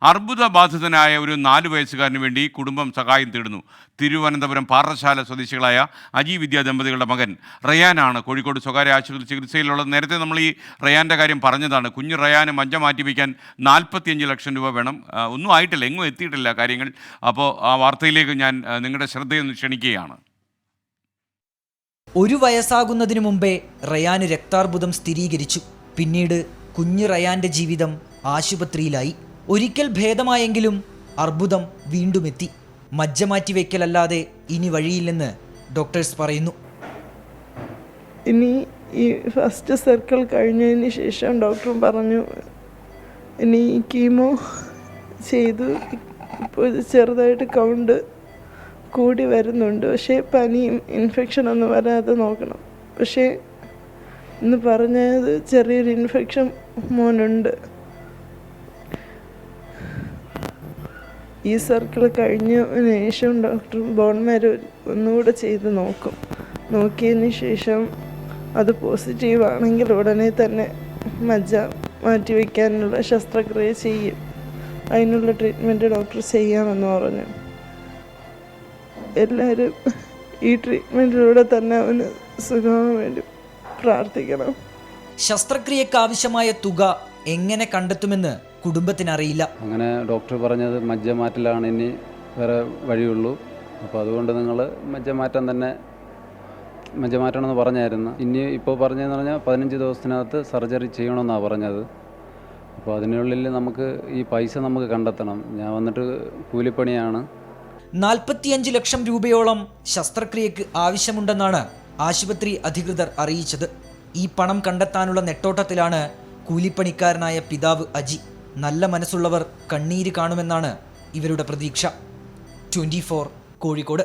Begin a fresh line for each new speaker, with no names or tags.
അർബുദബാധിതനായ ഒരു 4 വയസ്സുകാരന് വേണ്ടി കുടുംബം സഹായം തേടുന്നു. തിരുവനന്തപുരം പാറശാല സ്വദേശികളായ അജി വിദ്യ ദമ്പതികളുടെ മകൻ റയാനാണ് കോഴിക്കോട് സ്വകാര്യ ആശുപത്രി ചികിത്സയിലുള്ളത്. നേരത്തെ നമ്മൾ ഈ റയാൻ്റെ കാര്യം പറഞ്ഞതാണ്. കുഞ്ഞു റയാന് മജ്ജ മാറ്റിവെക്കാൻ 45 ലക്ഷം രൂപ വേണം. ഒന്നും ആയിട്ടില്ല, എങ്ങും എത്തിയിട്ടില്ല കാര്യങ്ങൾ. അപ്പോൾ ആ വാർത്തയിലേക്ക് ഞാൻ നിങ്ങളുടെ ശ്രദ്ധയൊന്ന് ക്ഷണിക്കുകയാണ്.
1 വയസ്സാകുന്നതിനു മുമ്പേ റയാന് രക്താർബുദം സ്ഥിരീകരിച്ചു. പിന്നീട് കുഞ്ഞു റയാന്റെ ജീവിതം ആശുപത്രിയിലായി. ഒരിക്കൽ ഭേദമായെങ്കിലും അർബുദം വീണ്ടും എത്തി. മജ്ജ മാറ്റിവെക്കലല്ലാതെ ഇനി വഴിയില്ലെന്ന് ഡോക്ടേഴ്സ് പറയുന്നു.
ഇനി ഈ ഫസ്റ്റ് സർക്കിൾ കഴിഞ്ഞതിന് ശേഷം ഡോക്ടർ പറഞ്ഞു ഇനി കീമോ ചെയ്തു. ഇപ്പോൾ ചെറുതായിട്ട് കൗണ്ട് കൂടി വരുന്നുണ്ട്. പക്ഷേ പനിയും ഇൻഫെക്ഷനൊന്നും വരാതെ നോക്കണം. പക്ഷേ ഇന്ന് പറഞ്ഞത് ചെറിയൊരു ഇൻഫെക്ഷൻ മോനുണ്ട്. ഈ സർക്കിൾ കഴിഞ്ഞതിന് ശേഷം ഡോക്ടർ ബോൺ മാരോ ഒന്നുകൂടെ ചെയ്ത് നോക്കും. നോക്കിയതിന് ശേഷം അത് പോസിറ്റീവ് ആണെങ്കിൽ ഉടനെ തന്നെ മജ്ജ മാറ്റിവെക്കാനുള്ള ശസ്ത്രക്രിയ ചെയ്യും. അതിനുള്ള ട്രീറ്റ്മെൻറ്റ് ഡോക്ടർ ചെയ്യാമെന്ന് പറഞ്ഞു. എല്ലാവരും ഈ ട്രീറ്റ്മെൻറ്റിലൂടെ തന്നെ അവന് സുഖമാകാൻ വേണ്ടി പ്രാർത്ഥിക്കണം.
ശസ്ത്രക്രിയക്ക് ആവശ്യമായ തുക എങ്ങനെ കണ്ടെത്തുമെന്ന് കുടുംബത്തിനറിയില്ല.
അങ്ങനെ ഡോക്ടർ പറഞ്ഞത് മജ്ജ മാറ്റലാണ് ഇനി വേറെ വഴിയുള്ളൂ. അപ്പോൾ അതുകൊണ്ട് നിങ്ങൾ മജ്ജ മാറ്റണമെന്ന് പറഞ്ഞായിരുന്നു. ഇനി ഇപ്പോൾ പറഞ്ഞതെന്ന് പറഞ്ഞാൽ 15 ദിവസത്തിനകത്ത് സർജറി ചെയ്യണമെന്നാണ് പറഞ്ഞത്. അപ്പോൾ അതിനുള്ളിൽ നമുക്ക് ഈ പൈസ നമുക്ക് കണ്ടെത്തണം. ഞാൻ വന്നിട്ട് കൂലിപ്പണിയാണ്.
45 ലക്ഷം രൂപയോളം ശസ്ത്രക്രിയക്ക് ആവശ്യമുണ്ടെന്നാണ് ആശുപത്രി അധികൃതർ അറിയിച്ചത്. ഈ പണം കണ്ടെത്താനുള്ള നെട്ടോട്ടത്തിലാണ് കൂലിപ്പണിക്കാരനായ പിതാവ് അജി. നല്ല മനസ്സുള്ളവർ കണ്ണീര് കാണുമെന്നാണ് ഇവരുടെ പ്രതീക്ഷ. 24 കോഴിക്കോട്.